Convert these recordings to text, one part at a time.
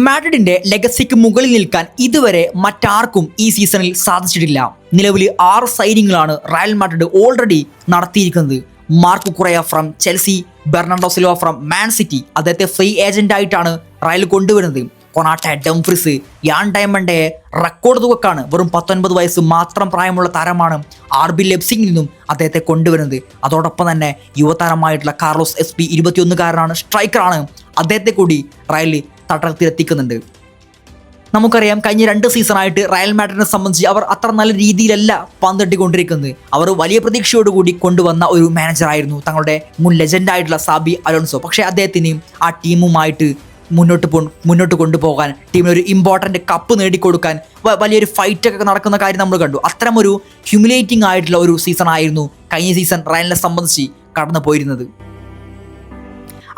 മാഡ്രിഡിന്റെ ലെഗസിക്ക് മുകളിൽ നിൽക്കാൻ ഇതുവരെ മറ്റാർക്കും ഈ സീസണിൽ സാധിച്ചിട്ടില്ല. നിലവിൽ 6 സൈനിങ്ങളാണ് റയൽ മാഡ്രിഡ് ഓൾറെഡി നടത്തിയിരിക്കുന്നത്. Marc Cucurella from Chelsea, Bernardo Silva from Man City, അദ്ദേഹത്തെ ഫ്രീ ഏജന്റ് ആയിട്ടാണ് റയൽ കൊണ്ടുവരുന്നത്. കൊണാട്ടെ, ഡംഫ്രിസ്, യാൻ ഡയമണ്ടെ റെക്കോർഡ് തുകക്കാണ്. വെറും 19 വയസ്സ് മാത്രം പ്രായമുള്ള താരമാണ് RB ലെപ്സിംഗിൽ നിന്നും അദ്ദേഹത്തെ കൊണ്ടുവരുന്നത്. അതോടൊപ്പം തന്നെ യുവതാരമായിട്ടുള്ള കാർലോസ് SP 21-കാരനാണ്, സ്ട്രൈക്കറാണ്. അദ്ദേഹത്തെ കൂടി റയൽ തട്ടത്തിലെത്തിക്കുന്നുണ്ട്. നമുക്കറിയാം, കഴിഞ്ഞ 2 സീസണായിട്ട് റയൽ മാഡ്രിഡിനെ സംബന്ധിച്ച് അവർ അത്ര നല്ല രീതിയിലല്ല പന്തട്ടിക്കൊണ്ടിരിക്കുന്നത്. അവർ വലിയ പ്രതീക്ഷയോടുകൂടി കൊണ്ടുവന്ന ഒരു മാനേജറായിരുന്നു തങ്ങളുടെ മുൻ ലെജൻഡായിട്ടുള്ള സാബി അലോൺസോ. പക്ഷേ അദ്ദേഹത്തിന് ആ ടീമുമായിട്ട് മുന്നോട്ട് കൊണ്ടുപോകാൻ, ടീമിനൊരു ഇമ്പോർട്ടൻ്റ് കപ്പ് നേടിക്കൊടുക്കാൻ വലിയൊരു ഫൈറ്റൊക്കെ നടക്കുന്ന കാര്യം നമ്മൾ കണ്ടു. അത്തരമൊരു ഹ്യൂമിലേറ്റിംഗ് ആയിട്ടുള്ള ഒരു സീസണായിരുന്നു കഴിഞ്ഞ സീസൺ റയലിനെ സംബന്ധിച്ച് കടന്നു പോയിരുന്നത്.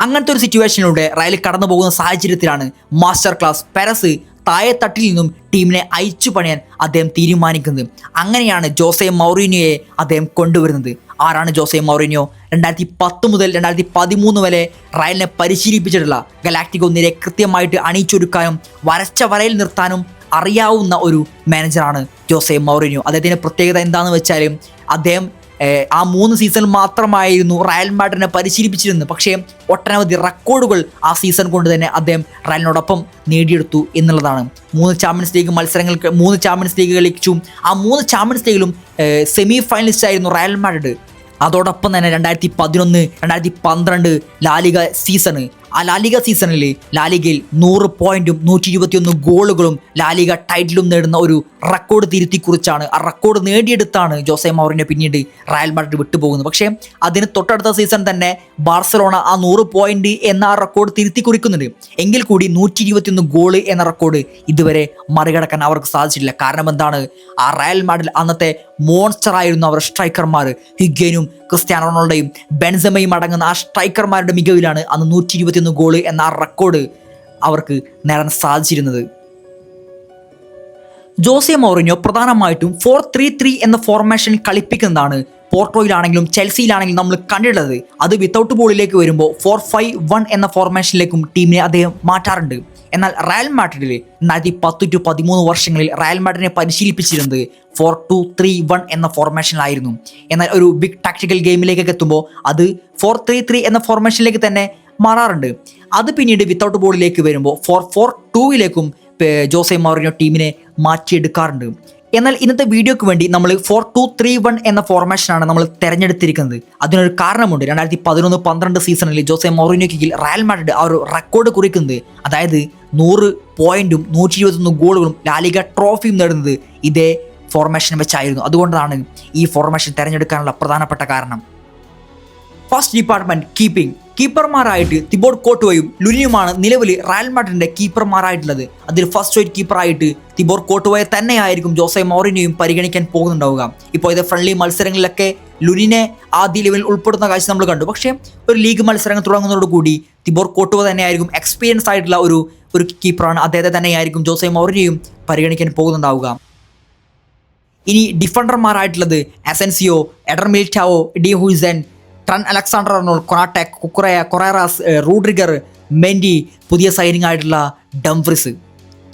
അങ്ങനത്തെ ഒരു സിറ്റുവേഷനിലൂടെ റയൽ കടന്നു പോകുന്ന സാഹചര്യത്തിലാണ് മാസ്റ്റർ ക്ലാസ് പെരസ് താഴെത്തട്ടിൽ നിന്നും ടീമിനെ അയച്ചു പണിയാൻ അദ്ദേഹം തീരുമാനിക്കുന്നത്. അങ്ങനെയാണ് ജോസെ മൗറീനിയോയെ അദ്ദേഹം കൊണ്ടുവരുന്നത്. ആരാണ് ജോസെ മൗറീനിയോ? 2010 മുതൽ 2013 വരെ റയലിനെ പരിശീലിപ്പിച്ചിട്ടുള്ള ഗലാക്റ്റിക്കോ നിരയെ കൃത്യമായിട്ട് അണിയിച്ചൊരുക്കാനും വരച്ച വരയിൽ നിർത്താനും അറിയാവുന്ന ഒരു മാനേജറാണ് ജോസെ മൗറീനിയോ. അദ്ദേഹത്തിൻ്റെ പ്രത്യേകത എന്താണെന്ന് വെച്ചാൽ, അദ്ദേഹം ആ 3 സീസൺ മാത്രമായിരുന്നു റയൽ മാഡ്രിഡിനെ പരിശീലിപ്പിച്ചിരുന്നത്. പക്ഷേ ഒട്ടനവധി റെക്കോർഡുകൾ ആ സീസൺ കൊണ്ട് തന്നെ അദ്ദേഹം റയലിനോടൊപ്പം നേടിയെടുത്തു എന്നുള്ളതാണ്. 3 ചാമ്പ്യൻസ് ലീഗ് മത്സരങ്ങൾക്ക് 3 ചാമ്പ്യൻസ് ലീഗ് കളിച്ചു. ആ 3 ചാമ്പ്യൻസ് ലീഗിലും സെമി ഫൈനലിസ്റ്റ് ആയിരുന്നു റയൽ മാഡ്രിഡ്. അതോടൊപ്പം തന്നെ 2011, 2012 ലാലിഗ സീസണ്, ആ ലാലിഗ സീസണിൽ ലാലിഗയിൽ 100 പോയിന്റും 121 ഗോളുകളും ലാലിഗ ടൈറ്റിലും നേടുന്ന ഒരു റെക്കോർഡ് തിരുത്തി കുറിച്ചാണ്, ആ റെക്കോർഡ് നേടിയെടുത്താണ് ജോസെ മൗറിനിയോ പിന്നീട് റയൽ മാഡ്രിഡ് വിട്ടുപോകുന്നത്. പക്ഷേ അതിന് തൊട്ടടുത്ത സീസൺ തന്നെ ബാർസലോണ ആ 100 പോയിന്റ് എന്ന ആ റെക്കോർഡ് തിരുത്തി കുറിക്കുന്നുണ്ട്. എങ്കിൽ കൂടി 121 ഗോള് എന്ന റെക്കോർഡ് ഇതുവരെ മറികടക്കാൻ അവർക്ക് സാധിച്ചിട്ടില്ല. കാരണം എന്താണ്? ആ റയൽ മാഡ്രിഡ് അന്നത്തെ മോൺസ്റ്റർ ആയിരുന്നു അവർ സ്ട്രൈക്കർമാർ. ഹിഗ്വനും ക്രിസ്ത്യാനോ റൊണാൾഡോയും ബെൻസെമയും അടങ്ങുന്ന ആ സ്ട്രൈക്കർമാരുടെ മികവിലാണ് അന്ന് 121 ഗോള് എന്ന ആ റെക്കോർഡ് അവർക്ക് നേടാൻ സാധിച്ചിരുന്നത്. ജോസെ മൗറിനിയോ പ്രധാനമായിട്ടും 4-3-3 എന്ന ഫോർമേഷനിൽ കളിപ്പിക്കുന്നതാണ് പോർട്ടോയിലാണെങ്കിലും ചെൽസിയിലാണെങ്കിലും നമ്മൾ കണ്ടിട്ടുള്ളത്. അത് വിത്തൗട്ട് ബോളിലേക്ക് വരുമ്പോൾ 4-5-1 എന്ന ഫോർമേഷനിലേക്കും ടീമിനെ അദ്ദേഹം മാറ്റാറുണ്ട്. എന്നാൽ റയൽ മാഡ്രിഡിൽ 2010-13 വർഷങ്ങളിൽ റയൽ മാഡ്രിഡിനെ പരിശീലിപ്പിച്ചിരുന്നത് 4-2-3-1 എന്ന ഫോർമേഷനിലായിരുന്നു. എന്നാൽ ഒരു ബിഗ് ടാക്ടിക്കൽ ഗെയിമിലേക്കൊക്കെ എത്തുമ്പോൾ അത് 4-3-3 എന്ന ഫോർമേഷനിലേക്ക് തന്നെ മാറാറുണ്ട്. അത് പിന്നീട് വിത്തൗട്ട് ബോളിലേക്ക് വരുമ്പോൾ 4-4-2ലേക്കും ജോസെ മൗറിനിയോ ടീമിനെ മാറ്റിയെടുക്കാറുണ്ട്. എന്നാൽ ഇന്നത്തെ വീഡിയോക്ക് വേണ്ടി നമ്മൾ 4-2-3-1 എന്ന ഫോർമേഷനാണ് നമ്മൾ തിരഞ്ഞെടുത്തിരിക്കുന്നത്. അതിനൊരു കാരണമുണ്ട്. 2011-12 സീസണിൽ ജോസെ മൗറിനിയോയ്ക്ക് കീഴിൽ റയൽ മാഡ്രിഡ് ആ ഒരു റെക്കോർഡ് കുറിക്കുന്നത്, അതായത് 100 പോയിന്റും 121 ഗോളുകളും ലാലിഗ ട്രോഫിയും നേടുന്നത് ഇതേ ഫോർമേഷൻ വെച്ചായിരുന്നു. അതുകൊണ്ടാണ് ഈ ഫോർമേഷൻ തിരഞ്ഞെടുക്കാനുള്ള പ്രധാനപ്പെട്ട കാരണം. ഫസ്റ്റ് ഡിപ്പാർട്ട്മെന്റ് കീപ്പർമാരായിട്ട് തിബോട്ട് കോർട്ടുവയും ലുനിയുമാണ് നിലവിൽ റയൽ മാഡ്രിഡിന്റെ കീപ്പർമാരായിട്ടുള്ളത്. അതിൽ ഫസ്റ്റ് ചോയ്സ് കീപ്പറായിട്ട് തിബോട്ട് കോർട്ടുവയെ തന്നെയായിരിക്കും ജോസെ മൗറിനിയോയും പരിഗണിക്കാൻ പോകുന്നുണ്ടാവുക. ഇപ്പോൾ ഇത് ഫ്രണ്ട്ലി മത്സരങ്ങളിലൊക്കെ ലുനിനെ ആദ്യ ലെവലിൽ ഉൾപ്പെടുന്ന കാഴ്ച നമ്മൾ കണ്ടു. പക്ഷേ ഒരു ലീഗ് മത്സരങ്ങൾ തുടങ്ങുന്നതോടുകൂടി തിബോട്ട് കോർട്ടുവ തന്നെയായിരിക്കും എക്സ്പീരിയൻസ് ആയിട്ടുള്ള ഒരു കീപ്പറാണ്. അദ്ദേഹത്തെ തന്നെയായിരിക്കും ജോസെ മൗറിനിയോയും പരിഗണിക്കാൻ പോകുന്നുണ്ടാവുക. ഇനി ഡിഫൻഡർമാരായിട്ടുള്ളത് Asensio, Eder Militao, Dean Huijsen, Trent Alexander Arnold, Konate, Cucurella, Carreras, Rudiger, Mendy, പുതിയ സൈനിങ് ആയിട്ടുള്ള ഡംഫ്രിസ്.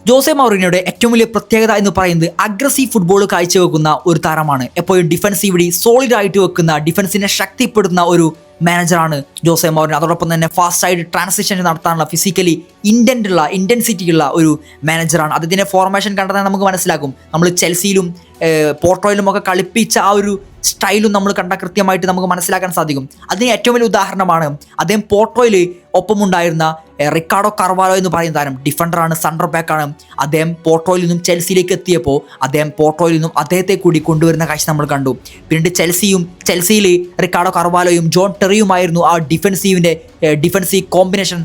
ജോസെ മൗറിനിയോയുടെ ഏറ്റവും വലിയ പ്രത്യേകത എന്ന് പറയുന്നത് അഗ്രസീവ് ഫുട്ബോൾ കാഴ്ചവെക്കുന്ന ഒരു താരമാണ്. എപ്പോഴും ഡിഫൻസീവ്ലി സോളിഡ് ആയിട്ട് വെക്കുന്ന, ഡിഫൻസിനെ ശക്തിപ്പെടുത്തുന്ന ഒരു മാനേജറാണ് ജോസെ മൗറിനിയോ. അതോടൊപ്പം തന്നെ ഫാസ്റ്റ് ആയിട്ട് ട്രാൻസിഷൻ നടത്താനുള്ള ഫിസിക്കലി ഇൻറ്റൻസിറ്റി ഉള്ള ഒരു മാനേജറാണ്. അതിൻ്റെ ഫോർമേഷൻ കണ്ടാൽ നമുക്ക് മനസ്സിലാക്കും. നമ്മൾ ചെൽസിയിലും പോർട്ടോയിലും ഒക്കെ കളിപ്പിച്ച ആ ഒരു സ്റ്റൈലും നമ്മൾ കണ്ടാൽ കൃത്യമായിട്ട് നമുക്ക് മനസ്സിലാക്കാൻ സാധിക്കും. അതിന് ഏറ്റവും വലിയ ഉദാഹരണമാണ് അദ്ദേഹം പോർട്ടോയിൽ ഒപ്പമുണ്ടായിരുന്ന റിക്കാർഡോ കാർവാലോ എന്ന് പറയുന്ന താരം. ഡിഫൻഡറാണ്, സെൻട്രൽ ബാക്കാണ്. അദ്ദേഹം പോർട്ടോയിൽ നിന്നും ചെൽസിയിലേക്ക് എത്തിയപ്പോൾ അദ്ദേഹം പോർട്ടോയിൽ നിന്നും അദ്ദേഹത്തെ കൂടി കൊണ്ടുവരുന്ന കാഴ്ച നമ്മൾ കണ്ടു. പിന്നീട് ചെൽസിയിൽ റിക്കാർഡോ കാർവാലോയും ജോൺ ടെറിയുമായിരുന്നു ആ ഡിഫൻസീവ് കോമ്പിനേഷൻ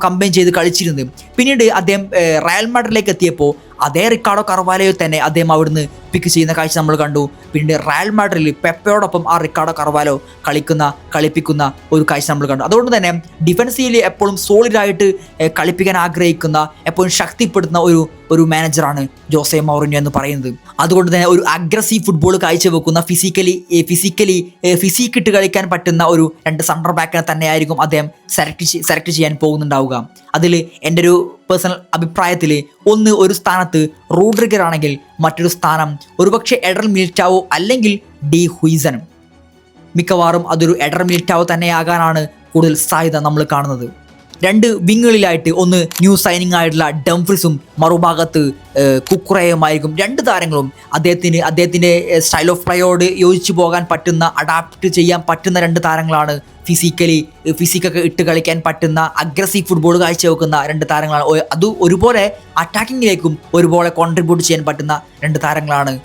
കമ്പൈൻ ചെയ്ത് കളിച്ചിരുന്നത്. പിന്നീട് അദ്ദേഹം റയൽ മാഡ്രിഡിലേക്ക് എത്തിയപ്പോൾ അതേ റിക്കാർഡോ കാർവാലയോ തന്നെ അദ്ദേഹം അവിടുന്ന് പിക്ക് ചെയ്യുന്ന കാഴ്ച നമ്മൾ കണ്ടു. പിന്നീട് റയൽ മാഡ്രിഡിൽ പെപ്പയോടൊപ്പം ആ റിക്കാർഡോ കാർവാലോ കളിപ്പിക്കുന്ന ഒരു കാഴ്ച നമ്മൾ കണ്ടു. അതുകൊണ്ട് തന്നെ ഡിഫൻസീവിൽ എപ്പോഴും സോളിഡായിട്ട് കളിപ്പിക്കാൻ ആഗ്രഹിക്കുന്ന, എപ്പോഴും ശക്തിപ്പെടുത്തുന്ന ഒരു മാനേജറാണ് ജോസെ മൗറിനിയോ എന്ന് പറയുന്നത്. അതുകൊണ്ട് തന്നെ ഒരു അഗ്രസീവ് ഫുട്ബോൾ കാഴ്ചവെക്കുന്ന, ഫിസിക്കിട്ട് കളിക്കാൻ പറ്റുന്ന ഒരു 2 സെൻട്രൽ ബാക്കിനെ തന്നെയായിരിക്കും അദ്ദേഹം സെലക്ട് ചെയ്യാൻ പോകുന്നുണ്ടാവുക. അതിൽ എൻ്റെ ഒരു പേഴ്സണൽ അഭിപ്രായത്തിൽ ഒരു സ്ഥാനത്ത് റോഡ്രിഗർ ആണെങ്കിൽ മറ്റൊരു സ്ഥാനം ഒരുപക്ഷെ എഡർ മിലിറ്റാവോ അല്ലെങ്കിൽ ഡി ഹുയ്സനും. മിക്കവാറും അതൊരു എഡർ മിലിറ്റാവോ തന്നെയാകാനാണ് കൂടുതൽ സാധ്യത നമ്മൾ കാണുന്നത്. രണ്ട് വിങ്ങുകളിലായിട്ട് ഒന്ന് ന്യൂ സൈനിങ് ആയിട്ടുള്ള ഡംഫ്രീസും മറുഭാഗത്ത് കുക്കുറയുമായിരിക്കും. രണ്ട് താരങ്ങളും അദ്ദേഹത്തിൻ്റെ സ്റ്റൈൽ ഓഫ് പ്ലേയോട് യോജിച്ചു പോകാൻ പറ്റുന്ന, അഡാപ്റ്റ് ചെയ്യാൻ പറ്റുന്ന രണ്ട് താരങ്ങളാണ്. ഫിസിക്കൊക്കെ ഇട്ട് കളിക്കാൻ പറ്റുന്ന, അഗ്രസീവ് ഫുട്ബോൾ കാഴ്ചവെക്കുന്ന രണ്ട് താരങ്ങളാണ്. അത് ഒരുപോലെ അറ്റാക്കിങ്ങിലേക്കും ഒരുപോലെ കോൺട്രിബ്യൂട്ട് ചെയ്യാൻ പറ്റുന്ന രണ്ട് താരങ്ങളാണ്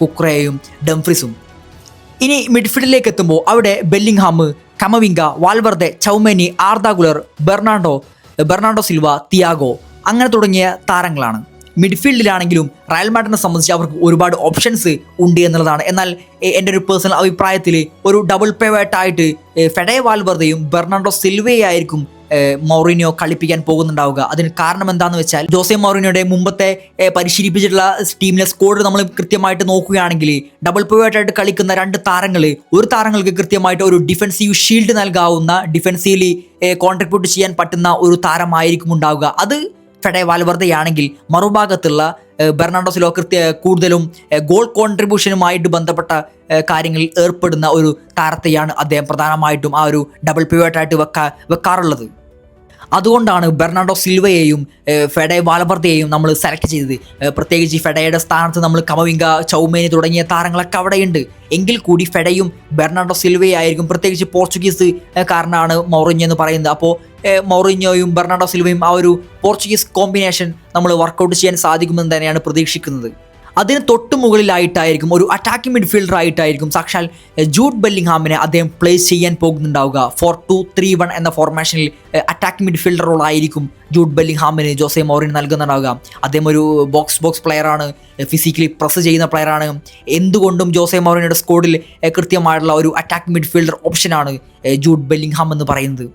കുക്കുറയും ഡംഫ്രീസും. ഇനി മിഡ്ഫീൽഡിലേക്ക് എത്തുമ്പോൾ അവിടെ Bellingham, Camavinga, Valverde, Tchouameni, Arda Guler, Bernardo Silva, Thiago അങ്ങനെ തുടങ്ങിയ താരങ്ങളാണ്. മിഡ്ഫീൽഡിലാണെങ്കിലും റയൽ മാഡ്രിഡിനെ സംബന്ധിച്ച് അവർക്ക് ഒരുപാട് ഓപ്ഷൻസ് ഉണ്ട് എന്നുള്ളതാണ്. എന്നാൽ എൻ്റെ ഒരു പേഴ്സണൽ അഭിപ്രായത്തിൽ ഒരു ഡബിൾ പേവേട്ടായിട്ട് ഫെഡെ വാൽവർദയും ബെർണാണ്ടോ സിൽവയായിരിക്കും മൗറിനിയോ കളിപ്പിക്കാൻ പോകുന്നുണ്ടാവുക. അതിന് കാരണം എന്താണെന്ന് വെച്ചാൽ ജോസെ മൗറിനിയോയുടെ മുമ്പത്തെ പരിശീലിപ്പിച്ചിട്ടുള്ള ടീമിലെ സ്ക്വാഡ് നമ്മൾ കൃത്യമായിട്ട് നോക്കുകയാണെങ്കിൽ ഡബിൾ പിവറ്റായിട്ട് കളിക്കുന്ന രണ്ട് താരങ്ങൾ, ഒരു താരങ്ങൾക്ക് കൃത്യമായിട്ട് ഒരു ഡിഫൻസീവ് ഷീൽഡ് നൽകാവുന്ന, ഡിഫൻസീവ്ലി കോൺട്രിബ്യൂട്ട് ചെയ്യാൻ പറ്റുന്ന ഒരു താരമായിരിക്കും ഉണ്ടാവുക. അത് ഫെഡെ വാൽവർദയാണെങ്കിൽ മറുഭാഗത്തുള്ള ബെർണാണ്ടോ സിൽവ കൂടുതലും ഗോൾ കോൺട്രിബ്യൂഷനുമായിട്ട് ബന്ധപ്പെട്ട കാര്യങ്ങളിൽ ഏർപ്പെടുന്ന ഒരു താരത്തെയാണ് അദ്ദേഹം പ്രധാനമായിട്ടും ആ ഒരു ഡബിൾ പിവറ്റായിട്ട് വെക്കാറുള്ളത്. അതുകൊണ്ടാണ് ബെർണാണ്ടോ സിൽവയെയും ഫെഡെ വാൽവർദയെയും നമ്മൾ സെലക്ട് ചെയ്തത്. പ്രത്യേകിച്ച് ഫെഡയുടെ സ്ഥാനത്ത് നമ്മൾ കമവിംഗ, ചൗമേനി തുടങ്ങിയ താരങ്ങളൊക്കെ അവിടെയുണ്ട്. എങ്കിൽ കൂടി ഫെഡയും ബെർണാണ്ടോ സിൽവയായിരിക്കും, പ്രത്യേകിച്ച് പോർച്ചുഗീസ് കാരനാണ് മൗറിഞ്ഞോ എന്ന് പറയുന്നത്. അപ്പോൾ മൗറിഞ്ഞോയും ബെർണാണ്ടോ സിൽവയും ആ ഒരു പോർച്ചുഗീസ് കോമ്പിനേഷൻ നമ്മൾ വർക്കൗട്ട് ചെയ്യാൻ സാധിക്കുമെന്ന് തന്നെയാണ് പ്രതീക്ഷിക്കുന്നത്. അതിന് തൊട്ട് മുകളിലായിട്ടായിരിക്കും ഒരു അറ്റാക്കിംഗ് മിഡ്ഫീൽഡർ ആയിട്ടായിരിക്കും സാക്ഷാൽ ജൂഡ് ബെല്ലിംഗ്ഹാമിനെ അദ്ദേഹം പ്ലേസ് ചെയ്യാൻ പോകുന്നുണ്ടാവുക. 4-2-3-1 എന്ന ഫോർമേഷനിൽ attacking midfielder റോളായിരിക്കും Jude ബെല്ലിംഗ്ഹാമിന് Jose Mourinho നൽകുന്നുണ്ടാവുക. അദ്ദേഹം ഒരു ബോക്സ് പ്ലെയറാണ്, ഫിസിക്കലി പ്രസ് ചെയ്യുന്ന പ്ലെയറാണ്. എന്തുകൊണ്ടും ജോസെ മൗറിനോയുടെ സ്ക്വാഡിൽ കൃത്യമായിട്ടുള്ള ഒരു അറ്റാക്കിംഗ് മിഡ്ഫീൽഡർ ഓപ്ഷനാണ് ജൂഡ് ബെല്ലിംഗ്ഹാം എന്ന് പറയുന്നത്.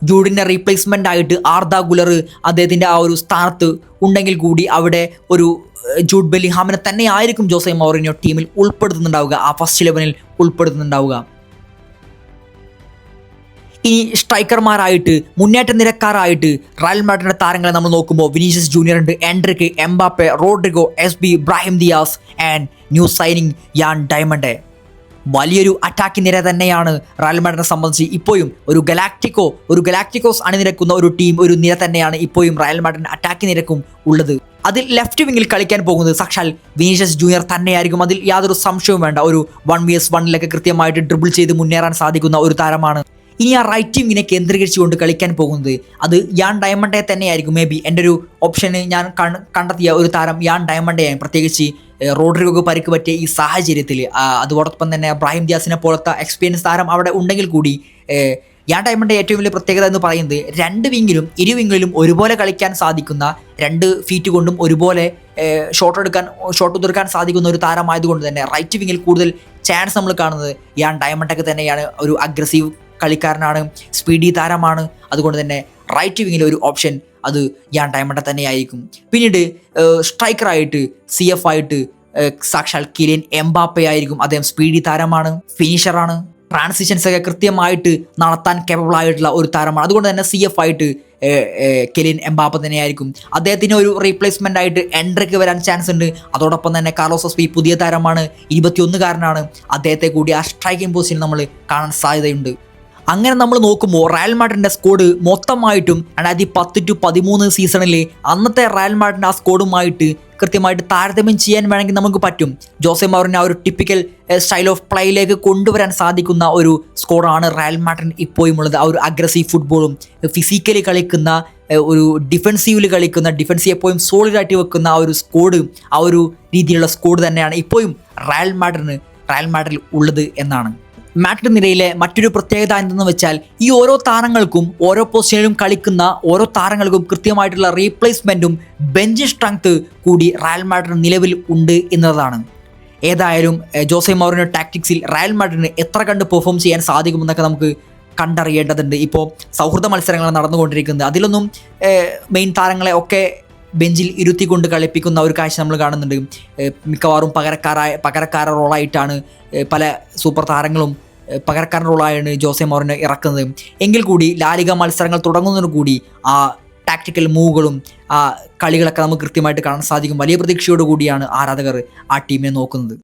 ജൂഡിൻ്റെ റീപ്ലേസ്മെൻ്റ് ആയിട്ട് ആർദ ഗുലർ അദ്ദേഹത്തിൻ്റെ ആ ഒരു സ്ഥാനത്ത് ഉണ്ടെങ്കിൽ കൂടി അവിടെ ഒരു ജൂഡ് ബെല്ലിംഗ്ഹാമിനെ തന്നെ ആയിരിക്കും ജോസെ മൗറിനോ ടീമിൽ ഉൾപ്പെടുത്തുന്നുണ്ടാവുക, ആ ഫസ്റ്റ് 11 ഉൾപ്പെടുത്തുന്നുണ്ടാവുക. ഇനി സ്ട്രൈക്കർമാരായിട്ട്, മുന്നേറ്റ നിരക്കാരായിട്ട് റയൽ മാഡ്രിഡിന്റെ താരങ്ങളെ നമ്മൾ നോക്കുമ്പോൾ വിനീഷ്യസ് ജൂനിയർ ഉണ്ട്, എൻഡ്രിക്ക്, എംബാപ്പെ, റോഡ്രിഗോ, എസ്ബി, Brahim Diaz and new signing Yan Diomande. വലിയൊരു അറ്റാക്കിംഗ് നിര തന്നെയാണ് റയൽ മാഡ്രിഡിനെ സംബന്ധിച്ച് ഇപ്പോഴും. ഒരു ഗലാക്റ്റിക്കോസ് അണിനിരക്കുന്ന ഒരു ടീം, ഒരു നിര തന്നെയാണ് ഇപ്പോഴും റയൽ മാഡ്രിഡിന്റെ അറ്റാക്കിംഗ് നിരക്കും ഉള്ളത്. അതിൽ ലെഫ്റ്റ് വിങ്ങിൽ കളിക്കാൻ പോകുന്നത് സാക്ഷാൽ വിനീഷ്യസ് ജൂനിയർ തന്നെയായിരിക്കും. അതിൽ യാതൊരു സംശയവും വേണ്ട. ഒരു 1vs1 കൃത്യമായിട്ട് ഡ്രിബിൾ ചെയ്ത് മുന്നേറാൻ സാധിക്കുന്ന ഒരു താരമാണ്. ഇനി ആ റൈറ്റ് വിങ്ങിനെ കേന്ദ്രീകരിച്ചുകൊണ്ട് കളിക്കാൻ പോകുന്നത് അത് യാൻ ഡയമണ്ടെ തന്നെയായിരിക്കും. മേ ബി എൻ്റെ ഒരു ഓപ്ഷന് ഞാൻ കണ്ടെത്തിയ ഒരു താരം യാൻ ഡയമണ്ടെയാണ്. പ്രത്യേകിച്ച് റോഡ്രിഗോക്ക് പരിക്ക് പറ്റിയ ഈ സാഹചര്യത്തിൽ, അതോടൊപ്പം തന്നെ ബ്രാഹിം ദിയാസിനെ പോലത്തെ എക്സ്പീരിയൻസ് താരം അവിടെ ഉണ്ടെങ്കിൽ കൂടി യാൻ ഡയമണ്ടെ ഏറ്റവും വലിയ പ്രത്യേകത എന്ന് പറയുന്നത് ഇരു വിങ്ങിലും ഒരുപോലെ കളിക്കാൻ സാധിക്കുന്ന, 2 ഫീറ്റ് കൊണ്ടും ഒരുപോലെ ഷോട്ട് ഉതിർക്കാൻ സാധിക്കുന്ന ഒരു താരമായതുകൊണ്ട് തന്നെ റൈറ്റ് വിങ്ങിൽ കൂടുതൽ ചാൻസ് നമ്മൾ കാണുന്നത് യാൻ ഡയമണ്ടൊക്കെ തന്നെയാണ്. ഒരു അഗ്രസീവ് കളിക്കാരനാണ്, സ്പീഡി താരമാണ്. അതുകൊണ്ട് തന്നെ റൈറ്റ് വിങ്ങിൽ ഒരു ഓപ്ഷൻ അത് യാൻ ഡയമണ്ട് തന്നെയായിരിക്കും. പിന്നീട് സ്ട്രൈക്കറായിട്ട് CF ആയിട്ട് സാക്ഷാൽ കിലിയൻ എംബാപ്പെ ആയിരിക്കും. അദ്ദേഹം സ്പീഡി താരമാണ്, ഫിനിഷറാണ്, ട്രാൻസിഷൻസ് ഒക്കെ കൃത്യമായിട്ട് നടത്താൻ കേപ്പബിൾ ആയിട്ടുള്ള ഒരു താരമാണ്. അതുകൊണ്ട് തന്നെ CF ആയിട്ട് കിലിയൻ എംബാപ്പെ തന്നെയായിരിക്കും. അദ്ദേഹത്തിന് ഒരു റീപ്ലേസ്മെൻ്റ് ആയിട്ട് എൻഡ്രിക്ക് വരാൻ ചാൻസ് ഉണ്ട്. അതോടൊപ്പം തന്നെ കാർലോസ് എസ്ബി പുതിയ താരമാണ്, 21കാരനാണ്. അദ്ദേഹത്തെ കൂടി ആ സ്ട്രൈക്കിംഗ് പൊസിഷനിൽ നമ്മൾ കാണാൻ സാധ്യതയുണ്ട്. അങ്ങനെ നമ്മൾ നോക്കുമ്പോൾ റയൽ മാഡ്രിഡിന്റെ സ്ക്വാഡ് മൊത്തമായിട്ടും 2010-13 സീസണിൽ അന്നത്തെ റയൽ മാഡ്രിഡിന്റെ ആ സ്ക്വാഡുമായിട്ട് കൃത്യമായിട്ട് താരതമ്യം ചെയ്യാൻ വേണമെങ്കിൽ നമുക്ക് പറ്റും. ജോസെ മൗറിനോ ആ ഒരു ടിപ്പിക്കൽ സ്റ്റൈൽ ഓഫ് പ്ലേയിലേക്ക് കൊണ്ടുവരാൻ സാധിക്കുന്ന ഒരു സ്ക്വാഡാണ് റയൽ മാഡ്രിഡ് ഇപ്പോഴും ഉള്ളത്. ആ ഒരു അഗ്രസീവ് ഫുട്ബോളും ഫിസിക്കലി കളിക്കുന്ന, ഒരു ഡിഫൻസീവിൽ കളിക്കുന്ന, ഡിഫൻസീവ് എപ്പോഴും സോളിഡായിട്ട് വെക്കുന്ന ആ ഒരു സ്ക്വാഡ്, ആ ഒരു രീതിയിലുള്ള സ്ക്വാഡ് തന്നെയാണ് ഇപ്പോഴും റയൽ മാഡ്രിഡിൽ ഉള്ളത് എന്നാണ്. മാഡ്രിഡ് നിരയിലെ മറ്റൊരു പ്രത്യേകത എന്തെന്ന് വെച്ചാൽ ഈ ഓരോ താരങ്ങൾക്കും, ഓരോ പൊസിഷനിലും കളിക്കുന്ന ഓരോ താരങ്ങൾക്കും കൃത്യമായിട്ടുള്ള റീപ്ലേസ്മെൻറ്റും ബെഞ്ച് സ്ട്രെങ്ത് കൂടി റയൽ മാഡ്രിഡ് നിലവിൽ ഉണ്ട് എന്നതാണ്. ഏതായാലും ജോസെ മൗറിനോ ടാക്ടിക്സിൽ റയൽ മാഡ്രിഡിന് എത്ര കണ്ട് പെർഫോം ചെയ്യാൻ സാധിക്കുമെന്നൊക്കെ നമുക്ക് കണ്ടറിയേണ്ടതുണ്ട്. ഇപ്പോൾ സൗഹൃദ മത്സരങ്ങൾ നടന്നുകൊണ്ടിരിക്കുന്നത്, അതിലൊന്നും മെയിൻ താരങ്ങളെ ഒക്കെ ബെഞ്ചിൽ ഇരുത്തിക്കൊണ്ട് കളിപ്പിക്കുന്ന ഒരു കാഴ്ച നമ്മൾ കാണുന്നുണ്ട്. മിക്കവാറും പകരക്കാര റോളായിട്ടാണ് പല സൂപ്പർ താരങ്ങളും പകരക്കാരൻ റോളായാണ് ജോസെ മൗറിനോ ഇറക്കുന്നത്. എങ്കിൽ കൂടി ലാലിഗ മത്സരങ്ങൾ തുടങ്ങുന്നതിന് കൂടി ആ ടാക്ടിക്കൽ മൂവുകളും കളികളൊക്കെ നമുക്ക് കൃത്യമായിട്ട് കാണാൻ സാധിക്കും. വലിയ പ്രതീക്ഷയോടുകൂടിയാണ് ആരാധകർ ആ ടീമിനെ നോക്കുന്നത്.